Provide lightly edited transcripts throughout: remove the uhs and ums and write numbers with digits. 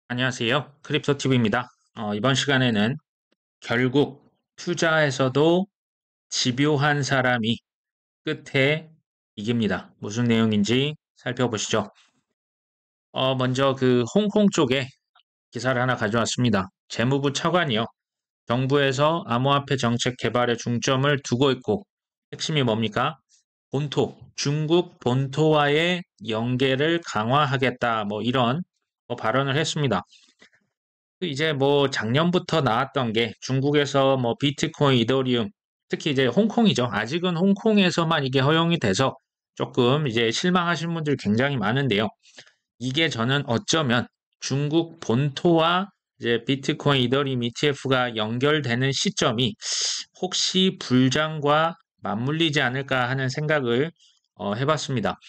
안녕하세요. 크립토TV입니다. 이번 시간에는 결국 투자에서도 집요한 사람이 끝에 이깁니다. 무슨 내용인지 살펴보시죠. 먼저 그 홍콩 쪽에 기사를 하나 가져왔습니다. 재무부 차관이요. 정부에서 암호화폐 정책 개발에 중점을 두고 있고 핵심이 뭡니까? 본토, 중국 본토와의 연계를 강화하겠다. 뭐 이런 발언을 했습니다. 이제 뭐 작년부터 나왔던 게 중국에서 뭐 비트코인, 이더리움, 특히 이제 홍콩이죠. 아직은 홍콩에서만 이게 허용이 돼서 조금 이제 실망하신 분들 굉장히 많은데요. 이게 저는 어쩌면 중국 본토와 이제 비트코인, 이더리움 ETF가 연결되는 시점이 혹시 불장과 맞물리지 않을까 하는 생각을 해봤습니다.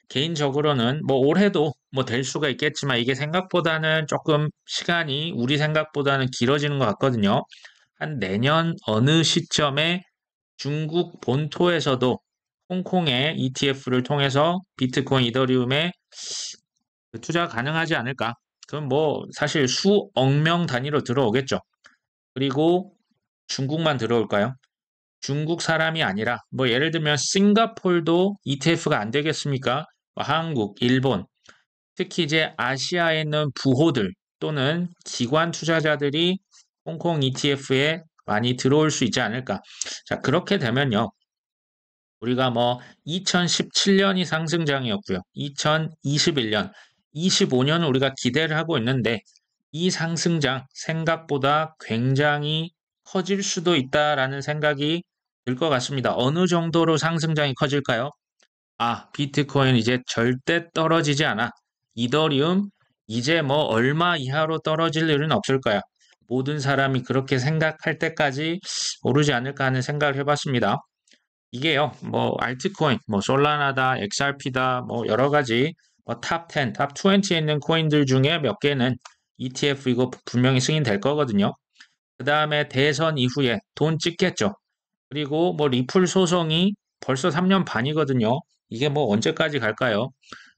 개인적으로는 뭐 올해도 뭐 될 수가 있겠지만 이게 생각보다는 조금 시간이 우리 생각보다는 길어지는 것 같거든요. 한 내년 어느 시점에 중국 본토에서도 홍콩의 ETF를 통해서 비트코인, 이더리움에 투자 가능하지 않을까? 그럼 뭐 사실 수억 명 단위로 들어오겠죠. 그리고 중국만 들어올까요? 중국 사람이 아니라 뭐 예를 들면 싱가폴도 ETF가 안 되겠습니까? 뭐 한국, 일본, 특히 이제 아시아에 있는 부호들 또는 기관 투자자들이 홍콩 ETF에 많이 들어올 수 있지 않을까. 자, 그렇게 되면요. 우리가 뭐 2017년이 상승장이었고요. 2021년, 25년은 우리가 기대를 하고 있는데 이 상승장 생각보다 굉장히 커질 수도 있다라는 생각이 들 것 같습니다. 어느 정도로 상승장이 커질까요? 비트코인 이제 절대 떨어지지 않아. 이더리움 이제 뭐 얼마 이하로 떨어질 일은 없을 거야. 모든 사람이 그렇게 생각할 때까지 오르지 않을까 하는 생각을 해봤습니다. 이게요, 뭐 알트코인, 뭐 솔라나다, XRP다, 뭐 여러 가지 뭐탑 10, 탑 20에 있는 코인들 중에 몇 개는 ETF 이거 분명히 승인될 거거든요. 그 다음에 대선 이후에 돈 찍겠죠. 그리고 뭐 리플 소송이 벌써 3년 반이거든요. 이게 뭐 언제까지 갈까요?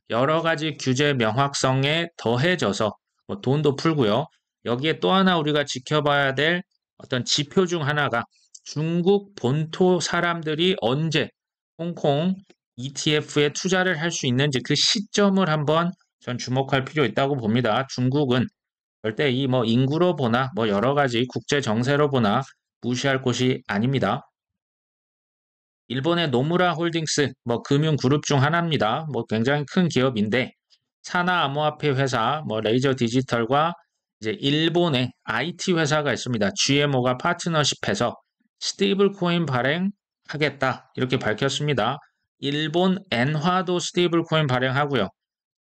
여러 가지 규제 명확성에 더해져서 뭐 돈도 풀고요. 여기에 또 하나 우리가 지켜봐야 될 어떤 지표 중 하나가 중국 본토 사람들이 언제 홍콩 ETF에 투자를 할 수 있는지 그 시점을 한번 전 주목할 필요 있다고 봅니다. 중국은 절대 이 뭐 인구로 보나 뭐 여러 가지 국제 정세로 보나 무시할 곳이 아닙니다. 일본의 노무라 홀딩스, 뭐 금융 그룹 중 하나입니다. 뭐 굉장히 큰 기업인데 산하 암호화폐 회사, 뭐 레이저 디지털과 이제 일본의 IT 회사가 있습니다. GMO가 파트너십해서 스테이블 코인 발행하겠다 이렇게 밝혔습니다. 일본 엔화도 스테이블 코인 발행하고요.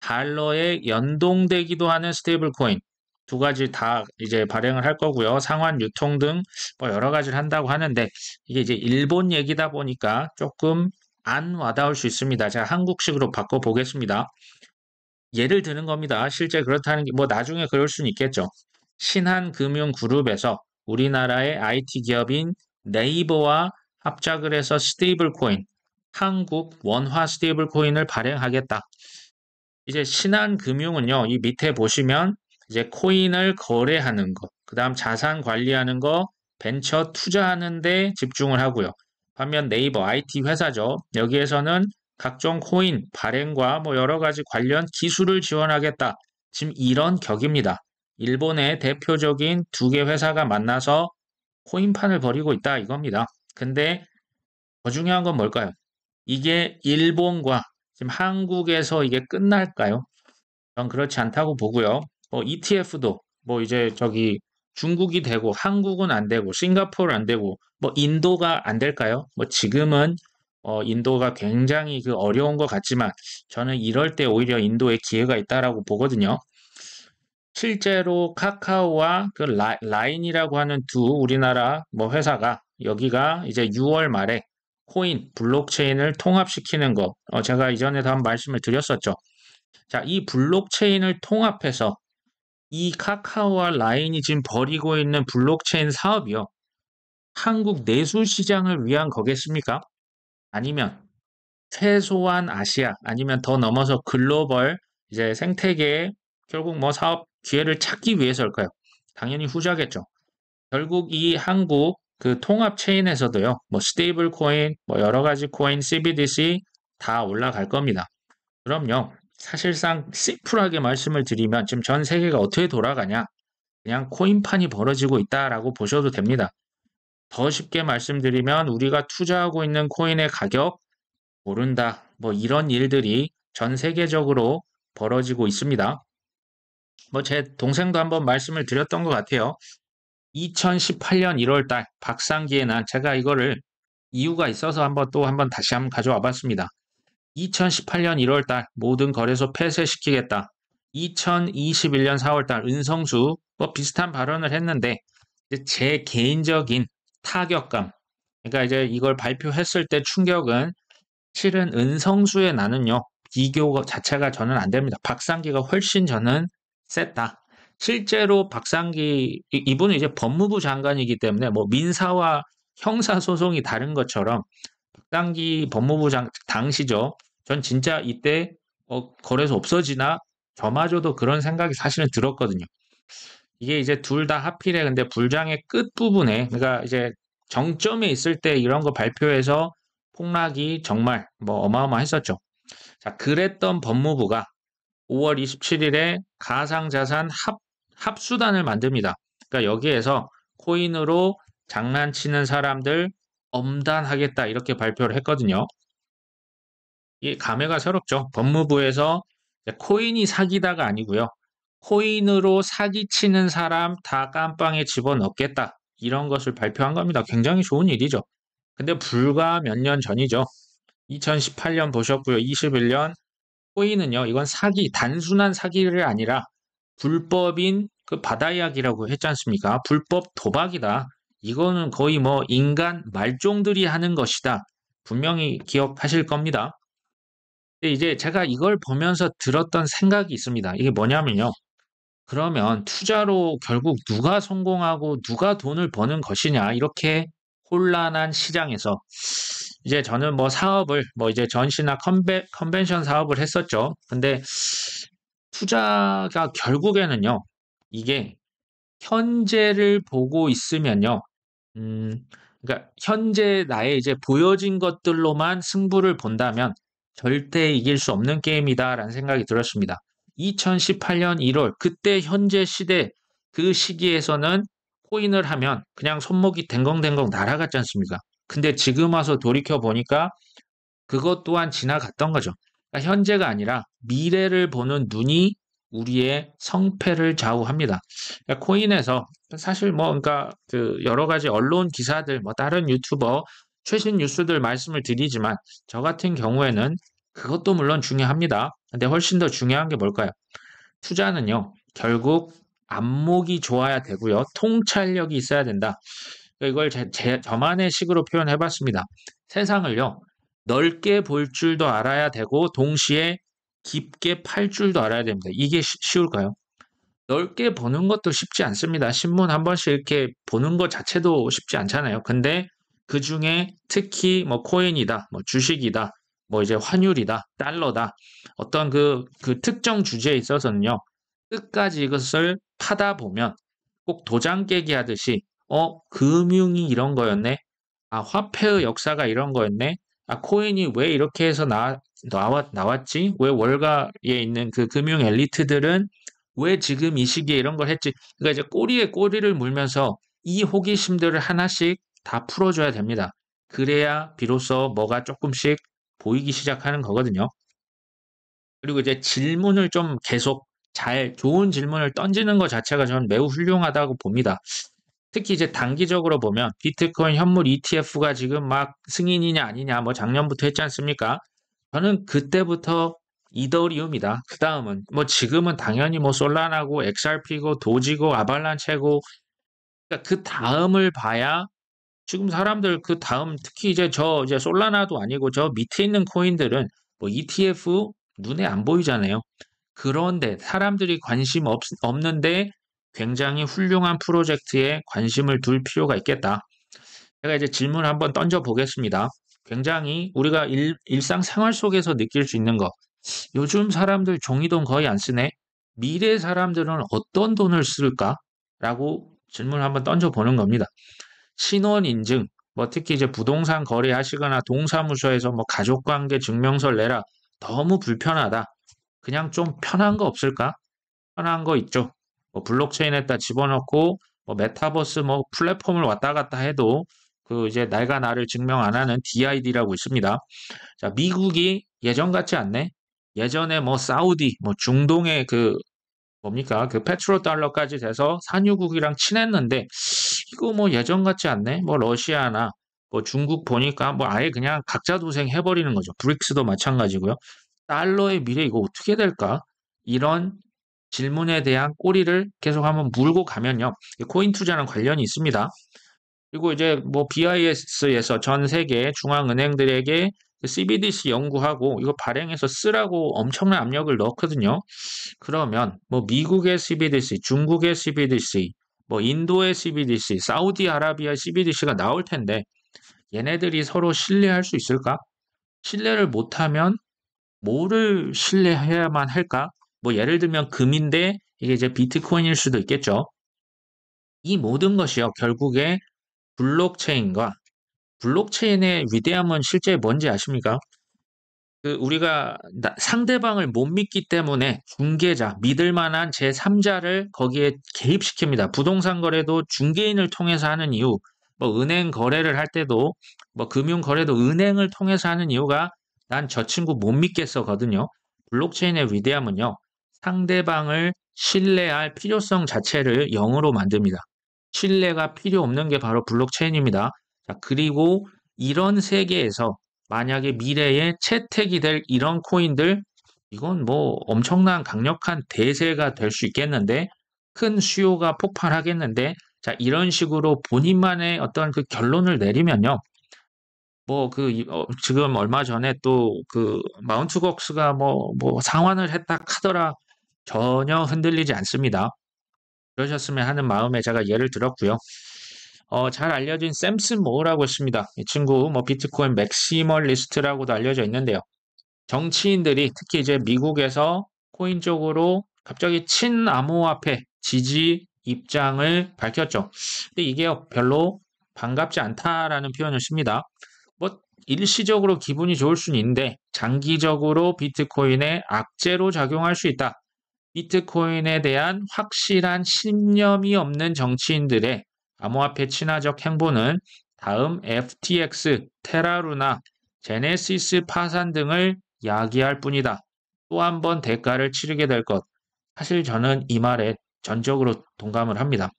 달러에 연동되기도 하는 스테이블 코인 두 가지 다 이제 발행을 할 거고요. 상환 유통 등 뭐 여러 가지를 한다고 하는데 이게 이제 일본 얘기다 보니까 조금 안 와닿을 수 있습니다. 제가 한국식으로 바꿔 보겠습니다. 예를 드는 겁니다. 실제 그렇다는 게 뭐 나중에 그럴 수는 있겠죠. 신한금융그룹에서 우리나라의 IT 기업인 네이버와 합작을 해서 스테이블 코인, 한국 원화 스테이블 코인을 발행하겠다. 이제 신한금융은요, 이 밑에 보시면 이제 코인을 거래하는 것, 그 다음 자산 관리하는 거, 벤처 투자하는 데 집중을 하고요. 반면 네이버 IT 회사죠. 여기에서는 각종 코인 발행과 뭐 여러 가지 관련 기술을 지원하겠다. 지금 이런 격입니다. 일본의 대표적인 두 개 회사가 만나서 코인판을 벌이고 있다 이겁니다. 근데 더 중요한 건 뭘까요? 이게 일본과 지금 한국에서 이게 끝날까요? 전 그렇지 않다고 보고요. ETF도 뭐 이제 저기 중국이 되고 한국은 안 되고 싱가포르 안 되고 뭐 인도가 안 될까요? 뭐 지금은 인도가 굉장히 그 어려운 것 같지만 저는 이럴 때 오히려 인도에 기회가 있다라고 보거든요. 실제로 카카오와 그 라인이라고 하는 두 우리나라 뭐 회사가 여기가 이제 6월 말에 코인, 블록체인을 통합시키는 거, 제가 이전에도 한 말씀을 드렸었죠. 자, 이 블록체인을 통합해서 이 카카오와 라인이 지금 벌이고 있는 블록체인 사업이요. 한국 내수 시장을 위한 거겠습니까? 아니면 최소한 아시아, 아니면 더 넘어서 글로벌 이제 생태계에 결국 뭐 사업 기회를 찾기 위해서일까요? 당연히 후자겠죠. 결국 이 한국 그 통합 체인에서도요, 뭐 스테이블 코인, 뭐 여러 가지 코인, CBDC 다 올라갈 겁니다. 그럼요, 사실상 심플하게 말씀을 드리면 지금 전 세계가 어떻게 돌아가냐? 그냥 코인판이 벌어지고 있다라고 보셔도 됩니다. 더 쉽게 말씀드리면 우리가 투자하고 있는 코인의 가격 오른다. 뭐 이런 일들이 전 세계적으로 벌어지고 있습니다. 뭐 제 동생도 한번 말씀을 드렸던 것 같아요. 2018년 1월달 박상기에 난 제가 이거를 이유가 있어서 한번 다시 한번 가져와 봤습니다. 2018년 1월달 모든 거래소 폐쇄시키겠다. 2021년 4월달 은성수 뭐 비슷한 발언을 했는데 제 개인적인 타격감, 그러니까 이제 이걸 발표했을 때 충격은 실은 은성수의 나는요 비교 자체가 저는 안 됩니다. 박상기가 훨씬 저는 셌다. 실제로 박상기 이분은 이제 법무부 장관이기 때문에 뭐 민사와 형사 소송이 다른 것처럼 박상기 법무부 당시죠. 전 진짜 이때 거래소 없어지나 저마저도 그런 생각이 사실은 들었거든요. 이게 이제 둘 다 하필에 근데 불장의 끝부분에 그러니까 이제 정점에 있을 때 이런 거 발표해서 폭락이 정말 뭐 어마어마했었죠. 자, 그랬던 법무부가 5월 27일에 가상자산 합수단을 만듭니다. 그러니까 여기에서 코인으로 장난치는 사람들 엄단하겠다 이렇게 발표를 했거든요. 이 감회가 새롭죠. 법무부에서 코인이 사기다가 아니고요. 코인으로 사기치는 사람 다 깜빵에 집어넣겠다. 이런 것을 발표한 겁니다. 굉장히 좋은 일이죠. 근데 불과 몇 년 전이죠. 2018년 보셨고요. 21년 코인은요. 이건 사기, 단순한 사기를 아니라 불법인 그 바다 이야기라고 했지 않습니까? 불법 도박이다. 이거는 거의 뭐 인간 말종들이 하는 것이다. 분명히 기억하실 겁니다. 근데 이제 제가 이걸 보면서 들었던 생각이 있습니다. 이게 뭐냐면요. 그러면 투자로 결국 누가 성공하고 누가 돈을 버는 것이냐 이렇게 혼란한 시장에서 이제 저는 뭐 사업을 뭐 이제 전시나 컨벤션 사업을 했었죠. 근데 투자가 결국에는요. 이게 현재를 보고 있으면요. 그러니까 현재 나의 이제 보여진 것들로만 승부를 본다면 절대 이길 수 없는 게임이다라는 생각이 들었습니다. 2018년 1월 그때 현재 시대 그 시기에서는 코인을 하면 그냥 손목이 댕강댕강 날아갔지 않습니까? 근데 지금 와서 돌이켜 보니까 그것 또한 지나갔던 거죠. 그러니까 현재가 아니라 미래를 보는 눈이 우리의 성패를 좌우합니다. 그러니까 코인에서 사실 뭐 그러니까 그 여러 가지 언론 기사들 뭐 다른 유튜버 최신 뉴스들 말씀을 드리지만 저 같은 경우에는 그것도 물론 중요합니다. 근데 훨씬 더 중요한 게 뭘까요? 투자는요. 결국 안목이 좋아야 되고요. 통찰력이 있어야 된다. 이걸 저만의 식으로 표현해 봤습니다. 세상을요. 넓게 볼 줄도 알아야 되고 동시에 깊게 팔 줄도 알아야 됩니다. 이게 쉬울까요? 넓게 보는 것도 쉽지 않습니다. 신문 한 번씩 이렇게 보는 것 자체도 쉽지 않잖아요. 근데 그 중에 특히 뭐 코인이다, 뭐 주식이다, 뭐 이제 환율이다, 달러다, 어떤 그 특정 주제에 있어서는요, 끝까지 이것을 파다 보면 꼭 도장 깨기 하듯이, 금융이 이런 거였네? 아, 화폐의 역사가 이런 거였네? 아, 코인이 왜 이렇게 해서 나왔지? 왜 월가에 있는 그 금융 엘리트들은 왜 지금 이 시기에 이런 걸 했지? 그러니까 이제 꼬리에 꼬리를 물면서 이 호기심들을 하나씩 다 풀어줘야 됩니다. 그래야 비로소 뭐가 조금씩 보이기 시작하는 거거든요. 그리고 이제 질문을 좀 계속 좋은 질문을 던지는 것 자체가 저는 매우 훌륭하다고 봅니다. 특히 이제 단기적으로 보면 비트코인 현물 ETF가 지금 막 승인이냐 아니냐 뭐 작년부터 했지 않습니까? 저는 그때부터 이더리움이다. 그 다음은 뭐 지금은 당연히 뭐 솔라나고 XRP고 도지고 아발란체고 그러니까 그 다음을 봐야 지금 사람들 그 다음 특히 이제 이제 솔라나도 아니고 저 밑에 있는 코인들은 뭐 ETF 눈에 안 보이잖아요. 그런데 사람들이 관심 없는데 굉장히 훌륭한 프로젝트에 관심을 둘 필요가 있겠다. 제가 이제 질문을 한번 던져 보겠습니다. 굉장히 우리가 일상생활 속에서 느낄 수 있는 거. 요즘 사람들 종이돈 거의 안 쓰네. 미래 사람들은 어떤 돈을 쓸까? 라고 질문을 한번 던져보는 겁니다. 신원 인증, 뭐 특히 이제 부동산 거래하시거나 동사무소에서 뭐 가족관계 증명서를 내라. 너무 불편하다. 그냥 좀 편한 거 없을까? 편한 거 있죠. 뭐 블록체인에다 집어넣고 뭐 메타버스 뭐 플랫폼을 왔다 갔다 해도 그 이제 내가 나를 증명 안 하는 DID라고 있습니다. 자, 미국이 예전 같지 않네. 예전에 뭐 사우디, 뭐 중동의 그 뭡니까? 그 페트로 달러까지 돼서 산유국이랑 친했는데 이거 뭐 예전 같지 않네. 뭐 러시아나 뭐 중국 보니까 뭐 아예 그냥 각자 도생 해버리는 거죠. 브릭스도 마찬가지고요. 달러의 미래 이거 어떻게 될까? 이런 질문에 대한 꼬리를 계속 한번 물고 가면요. 코인 투자는 관련이 있습니다. 그리고 이제 뭐 BIS에서 전 세계 중앙은행들에게 CBDC 연구하고 이거 발행해서 쓰라고 엄청난 압력을 넣거든요. 그러면 뭐 미국의 CBDC, 중국의 CBDC, 뭐 인도의 CBDC, 사우디아라비아 CBDC가 나올 텐데 얘네들이 서로 신뢰할 수 있을까? 신뢰를 못하면 뭐를 신뢰해야만 할까? 뭐 예를 들면 금인데 이게 이제 비트코인일 수도 있겠죠. 이 모든 것이요. 결국에 블록체인과 블록체인의 위대함은 실제 뭔지 아십니까? 그 우리가 상대방을 못 믿기 때문에 중개자, 믿을 만한 제3자를 거기에 개입시킵니다. 부동산 거래도 중개인을 통해서 하는 이유, 뭐 은행 거래를 할 때도 뭐 금융 거래도 은행을 통해서 하는 이유가 난 저 친구 못 믿겠어거든요. 블록체인의 위대함은요. 상대방을 신뢰할 필요성 자체를 0으로 만듭니다. 신뢰가 필요 없는 게 바로 블록체인입니다. 자, 그리고 이런 세계에서 만약에 미래에 채택이 될 이런 코인들, 이건 뭐 엄청난 강력한 대세가 될 수 있겠는데, 큰 수요가 폭발하겠는데, 자, 이런 식으로 본인만의 어떤 그 결론을 내리면요. 뭐 지금 얼마 전에 또 그 마운트 곡스가 뭐 상환을 했다 하더라. 전혀 흔들리지 않습니다. 그러셨으면 하는 마음에 제가 예를 들었고요. 잘 알려진 샘슨 모어라고 있습니다. 이 친구 뭐 비트코인 맥시멀리스트라고도 알려져 있는데요. 정치인들이 특히 이제 미국에서 코인 쪽으로 갑자기 친암호화폐 지지 입장을 밝혔죠. 근데 이게 별로 반갑지 않다라는 표현을 씁니다. 뭐 일시적으로 기분이 좋을 수는 있는데 장기적으로 비트코인의 악재로 작용할 수 있다. 비트코인에 대한 확실한 신념이 없는 정치인들의 암호화폐 친화적 행보는 다음 FTX, 테라루나, 제네시스 파산 등을 야기할 뿐이다. 또 한 번 대가를 치르게 될 것. 사실 저는 이 말에 전적으로 동감을 합니다.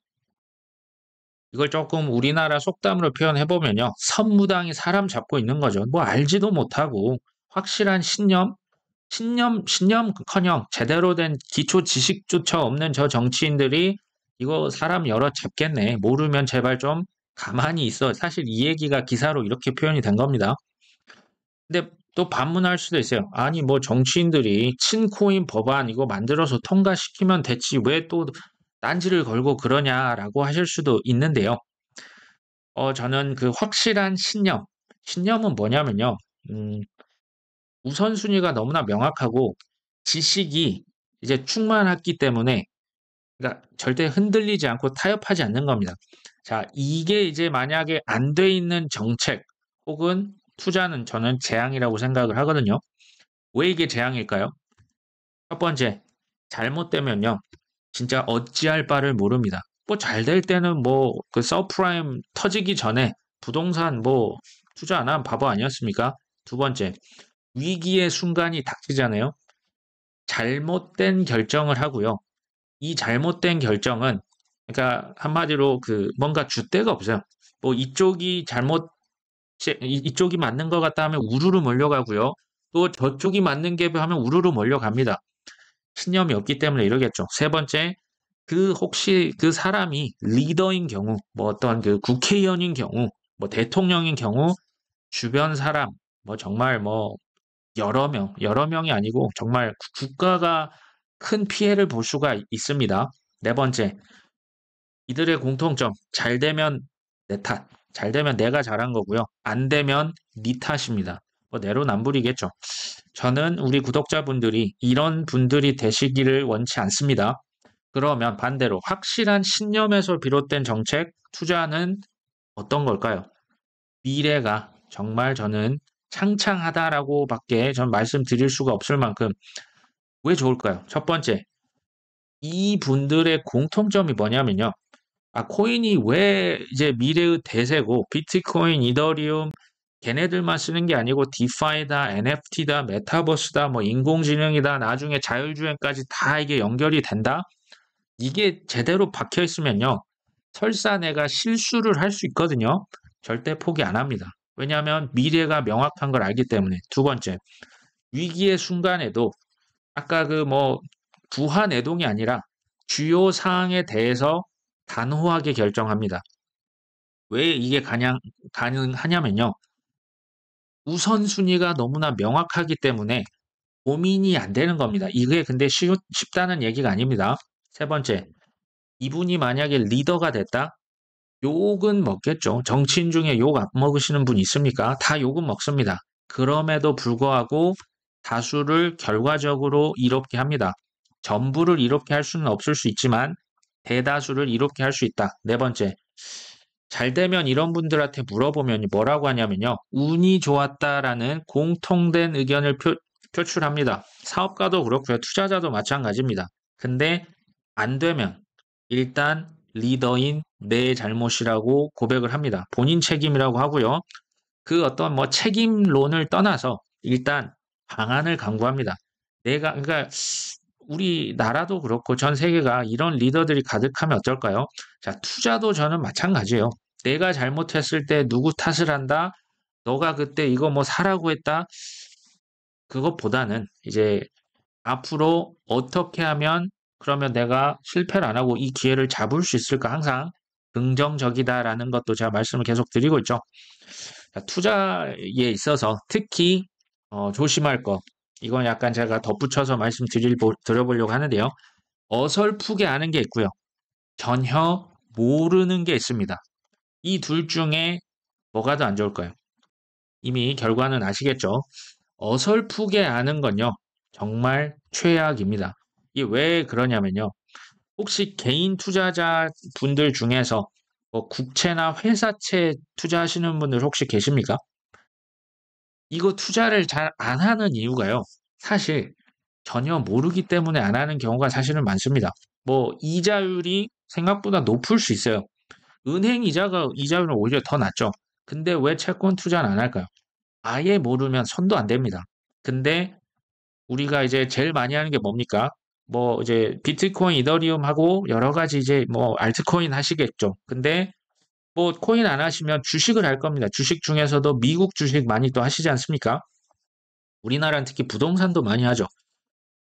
이걸 조금 우리나라 속담으로 표현해보면요. 선무당이 사람 잡고 있는 거죠. 뭐 알지도 못하고 확실한 신념커녕 제대로 된 기초 지식조차 없는 저 정치인들이 이거 사람 여러 잡겠네. 모르면 제발 좀 가만히 있어. 사실 이 얘기가 기사로 이렇게 표현이 된 겁니다. 근데 또 반문할 수도 있어요. 아니 뭐 정치인들이 친코인 법안 이거 만들어서 통과시키면 됐지 왜 또 딴지를 걸고 그러냐라고 하실 수도 있는데요. 저는 그 확실한 신념은 뭐냐면요. 우선순위가 너무나 명확하고 지식이 이제 충만했기 때문에 그러니까 절대 흔들리지 않고 타협하지 않는 겁니다. 자, 이게 이제 만약에 안 돼 있는 정책 혹은 투자는 저는 재앙이라고 생각을 하거든요. 왜 이게 재앙일까요? 첫 번째, 잘못되면요. 진짜 어찌할 바를 모릅니다. 뭐 잘 될 때는 뭐 그 서프라임 터지기 전에 부동산 뭐 투자 안 하면 바보 아니었습니까? 두 번째, 위기의 순간이 닥치잖아요. 잘못된 결정을 하고요. 이 잘못된 결정은 그러니까 한마디로 그 뭔가 줏대가 없어요. 뭐 이쪽이 맞는 것 같다 하면 우르르 몰려가고요. 또 저쪽이 맞는 게 하면 우르르 몰려갑니다. 신념이 없기 때문에 이러겠죠. 세 번째, 혹시 그 사람이 리더인 경우, 뭐 어떤 그 국회의원인 경우, 뭐 대통령인 경우, 주변 사람, 뭐 정말 뭐 여러 명이 아니고 정말 국가가 큰 피해를 볼 수가 있습니다. 네 번째, 이들의 공통점, 잘 되면 내 탓, 잘 되면 내가 잘한 거고요. 안 되면 네 탓입니다. 뭐 내로남불이겠죠. 저는 우리 구독자분들이 이런 분들이 되시기를 원치 않습니다. 그러면 반대로 확실한 신념에서 비롯된 정책, 투자는 어떤 걸까요? 미래가 정말 저는 창창하다라고밖에 전 말씀드릴 수가 없을 만큼 왜 좋을까요? 첫 번째, 이 분들의 공통점이 뭐냐면요. 코인이 왜 이제 미래의 대세고 비트코인, 이더리움 걔네들만 쓰는 게 아니고 디파이다, NFT다, 메타버스다, 뭐 인공지능이다, 나중에 자율주행까지 다 이게 연결이 된다? 이게 제대로 박혀 있으면요. 설사 내가 실수를 할 수 있거든요. 절대 포기 안 합니다. 왜냐하면 미래가 명확한 걸 알기 때문에. 두 번째, 위기의 순간에도 아까 그 뭐 부하내동이 아니라 주요 사항에 대해서 단호하게 결정합니다. 왜 이게 가능하냐면요. 우선순위가 너무나 명확하기 때문에 고민이 안 되는 겁니다. 이게 근데 쉽다는 얘기가 아닙니다. 세 번째, 이분이 만약에 리더가 됐다? 욕은 먹겠죠. 정치인 중에 욕 안 먹으시는 분 있습니까? 다 욕은 먹습니다. 그럼에도 불구하고 다수를 결과적으로 이롭게 합니다. 전부를 이롭게 할 수는 없을 수 있지만 대다수를 이롭게 할 수 있다. 네 번째, 잘 되면 이런 분들한테 물어보면 뭐라고 하냐면요. 운이 좋았다라는 공통된 의견을 표출합니다. 사업가도 그렇고요. 투자자도 마찬가지입니다. 근데 안 되면 일단 리더인 내 잘못이라고 고백을 합니다. 본인 책임이라고 하고요. 그 어떤 뭐 책임론을 떠나서 일단 방안을 강구합니다. 그러니까 우리나라도 그렇고 전 세계가 이런 리더들이 가득하면 어떨까요? 자, 투자도 저는 마찬가지예요. 내가 잘못했을 때 누구 탓을 한다? 너가 그때 이거 뭐 사라고 했다? 그것보다는 이제 앞으로 어떻게 하면 그러면 내가 실패를 안 하고 이 기회를 잡을 수 있을까? 항상 긍정적이다라는 것도 제가 말씀을 계속 드리고 있죠. 자, 투자에 있어서 특히 조심할 거. 이건 약간 제가 덧붙여서 드려보려고 하는데요. 어설프게 아는 게 있고요. 전혀 모르는 게 있습니다. 이 둘 중에 뭐가 더 안 좋을까요? 이미 결과는 아시겠죠? 어설프게 아는 건요. 정말 최악입니다. 이게 왜 그러냐면요. 혹시 개인 투자자 분들 중에서 뭐 국채나 회사채 투자하시는 분들 혹시 계십니까? 이거 투자를 잘 안 하는 이유가요. 사실 전혀 모르기 때문에 안 하는 경우가 사실은 많습니다. 뭐 이자율이 생각보다 높을 수 있어요. 은행 이자율은 오히려 더 낮죠. 근데 왜 채권 투자는 안 할까요? 아예 모르면 손도 안 댑니다. 근데 우리가 이제 제일 많이 하는 게 뭡니까? 뭐 이제 비트코인, 이더리움하고 여러 가지 이제 뭐 알트코인 하시겠죠. 근데 뭐 코인 안 하시면 주식을 할 겁니다. 주식 중에서도 미국 주식 많이 또 하시지 않습니까? 우리나라는 특히 부동산도 많이 하죠.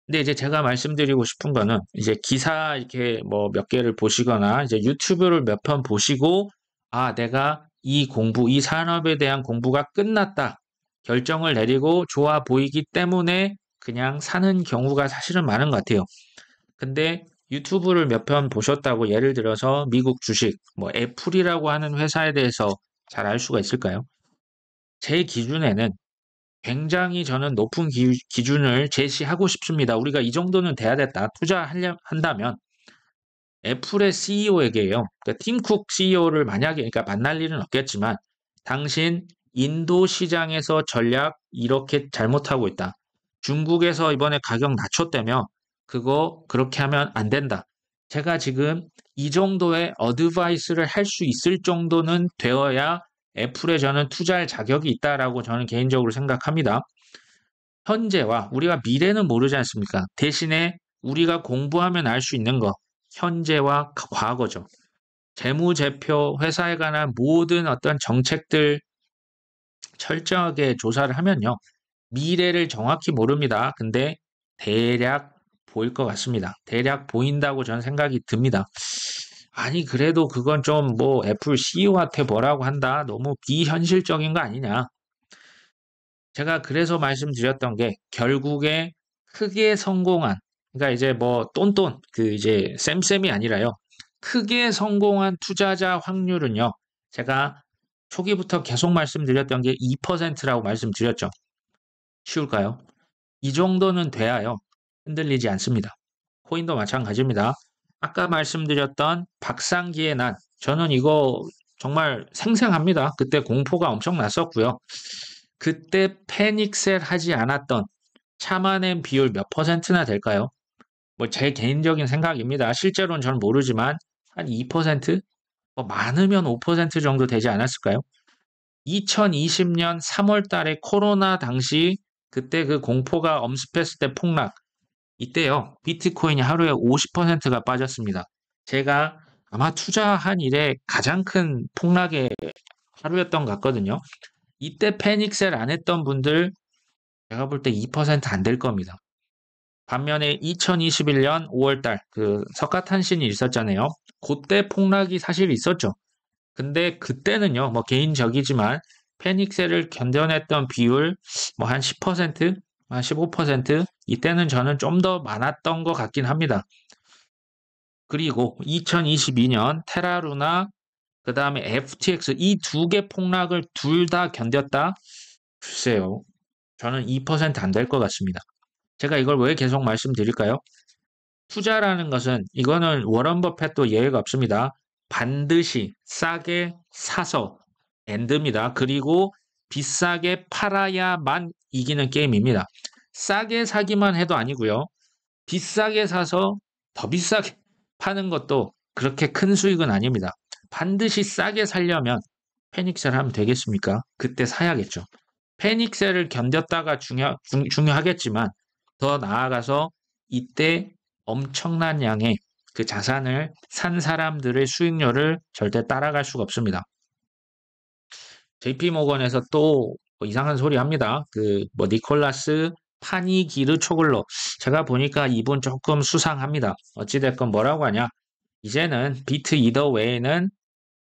근데 이제 제가 말씀드리고 싶은 거는 이제 기사 이렇게 뭐 몇 개를 보시거나 이제 유튜브를 몇 편 보시고 내가 이 산업에 대한 공부가 끝났다. 결정을 내리고 좋아 보이기 때문에 그냥 사는 경우가 사실은 많은 것 같아요. 근데 유튜브를 몇 편 보셨다고 예를 들어서 미국 주식, 뭐 애플이라고 하는 회사에 대해서 잘 알 수가 있을까요? 제 기준에는 굉장히 저는 높은 기준을 제시하고 싶습니다. 우리가 이 정도는 돼야 됐다. 한다면 애플의 CEO에게요. 그러니까 팀쿡 CEO를 만약에 그러니까 만날 일은 없겠지만 당신 인도 시장에서 전략 이렇게 잘못하고 있다. 중국에서 이번에 가격 낮췄다며 그거 그렇게 하면 안 된다. 제가 지금 이 정도의 어드바이스를 할 수 있을 정도는 되어야 애플에 저는 투자할 자격이 있다라고 저는 개인적으로 생각합니다. 현재와 우리가 미래는 모르지 않습니까? 대신에 우리가 공부하면 알 수 있는 거, 현재와 과거죠. 재무제표, 회사에 관한 모든 어떤 정책들 철저하게 조사를 하면요. 미래를 정확히 모릅니다. 근데 대략 보일 것 같습니다. 대략 보인다고 저는 생각이 듭니다. 아니, 그래도 그건 좀 뭐 애플 CEO한테 뭐라고 한다. 너무 비현실적인 거 아니냐. 제가 그래서 말씀드렸던 게 결국에 크게 성공한, 그러니까 이제 뭐 똔똔, 그 이제 쌤쌤이 아니라요. 크게 성공한 투자자 확률은요. 제가 초기부터 계속 말씀드렸던 게 2%라고 말씀드렸죠. 쉬울까요? 이 정도는 돼야요. 흔들리지 않습니다. 코인도 마찬가지입니다. 아까 말씀드렸던 박상기의 난, 저는 이거 정말 생생합니다. 그때 공포가 엄청 났었고요. 그때 패닉셀 하지 않았던 참아낸 비율 몇 퍼센트나 될까요? 뭐 제 개인적인 생각입니다. 실제로는 저는 모르지만 한 2%? 뭐 많으면 5% 정도 되지 않았을까요? 2020년 3월 달에 코로나 당시 그때 그 공포가 엄습했을 때 폭락, 이때요. 비트코인이 하루에 50%가 빠졌습니다. 제가 아마 투자한 일에 가장 큰 폭락의 하루였던 것 같거든요. 이때 패닉셀 안 했던 분들 제가 볼 때 2%안 될 겁니다. 반면에 2021년 5월달 그 석가탄신이 있었잖아요. 그때 폭락이 사실 있었죠. 근데 그때는요, 뭐 개인적이지만 패닉셀을 견뎌냈던 비율 뭐 한 10%, 한 15%, 이때는 저는 좀 더 많았던 것 같긴 합니다. 그리고 2022년 테라루나 그 다음에 FTX 이 두 개 폭락을 둘 다 견뎠다? 글쎄요. 저는 2%안 될 것 같습니다. 제가 이걸 왜 계속 말씀드릴까요? 투자라는 것은 이거는 워런 버핏도 예외가 없습니다. 반드시 싸게 사서 엔드입니다. 그리고 비싸게 팔아야만 이기는 게임입니다. 싸게 사기만 해도 아니고요. 비싸게 사서 더 비싸게 파는 것도 그렇게 큰 수익은 아닙니다. 반드시 싸게 살려면 패닉셀 하면 되겠습니까? 그때 사야겠죠. 패닉셀을 견뎠다가 중요하겠지만 더 나아가서 이때 엄청난 양의 그 자산을 산 사람들의 수익률을 절대 따라갈 수가 없습니다. JP 모건에서 또 뭐 이상한 소리 합니다. 그 뭐 니콜라스 파니기르 초글로, 제가 보니까 이분 조금 수상합니다. 어찌됐건 뭐라고 하냐? 이제는 비트 이더 외에는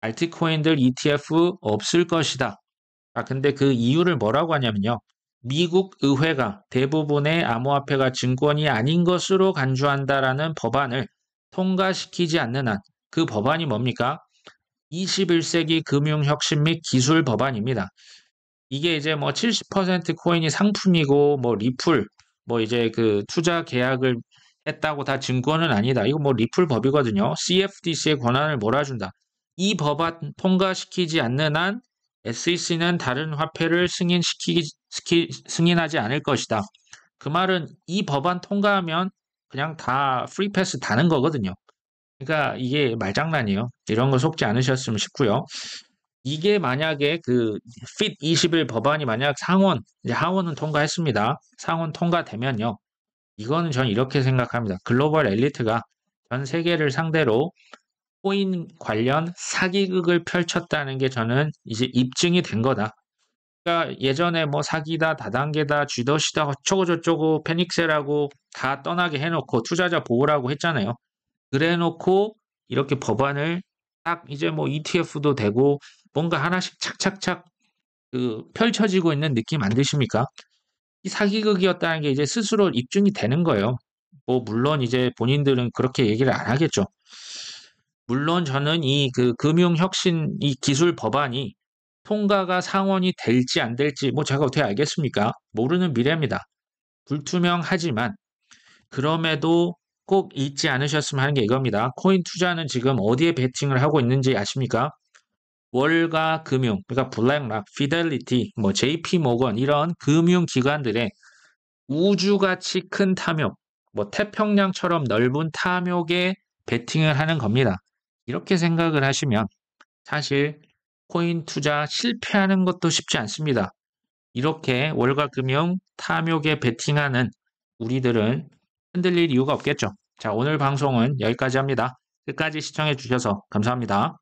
알트코인들 ETF 없을 것이다. 근데 그 이유를 뭐라고 하냐면요. 미국 의회가 대부분의 암호화폐가 증권이 아닌 것으로 간주한다라는 법안을 통과시키지 않는 한, 그 법안이 뭡니까? 21세기 금융혁신 및 기술 법안입니다. 이게 이제 뭐 70% 코인이 상품이고 뭐 리플, 뭐 이제 그 투자 계약을 했다고 다 증권은 아니다. 이거 뭐 리플 법이거든요. CFTC의 권한을 몰아준다. 이 법안 통과시키지 않는 한 SEC는 다른 화폐를 승인하지 않을 것이다. 그 말은 이 법안 통과하면 그냥 다 프리패스 다는 거거든요. 그러니까 이게 말장난이에요. 이런 거 속지 않으셨으면 싶고요. 이게 만약에 그 fit 21 법안이 만약 상원, 이제 하원은 통과했습니다. 상원 통과되면요. 이거는 전 이렇게 생각합니다. 글로벌 엘리트가 전 세계를 상대로 코인 관련 사기극을 펼쳤다는 게 저는 이제 입증이 된 거다. 그러니까 예전에 뭐 사기다, 다단계다, 쥐덫이다, 어쩌고저쩌고 패닉셀하고 다 떠나게 해놓고 투자자 보호라고 했잖아요. 그래놓고 이렇게 법안을 딱 이제 뭐 ETF도 되고 뭔가 하나씩 착착착 그 펼쳐지고 있는 느낌 안 드십니까? 이 사기극이었다는 게 이제 스스로 입증이 되는 거예요. 뭐 물론 이제 본인들은 그렇게 얘기를 안 하겠죠. 물론 저는 이 그 금융혁신 이 기술 법안이 통과가 상원이 될지 안 될지 뭐 제가 어떻게 알겠습니까? 모르는 미래입니다. 불투명하지만 그럼에도 꼭 잊지 않으셨으면 하는 게 이겁니다. 코인 투자는 지금 어디에 베팅을 하고 있는지 아십니까? 월가 금융, 그러니까 블랙락, 피델리티, 뭐 JP 모건 이런 금융 기관들의 우주같이 큰 탐욕, 뭐 태평양처럼 넓은 탐욕에 베팅을 하는 겁니다. 이렇게 생각을 하시면 사실 코인 투자 실패하는 것도 쉽지 않습니다. 이렇게 월가 금융 탐욕에 베팅하는 우리들은 흔들릴 이유가 없겠죠. 자, 오늘 방송은 여기까지 합니다. 끝까지 시청해 주셔서 감사합니다.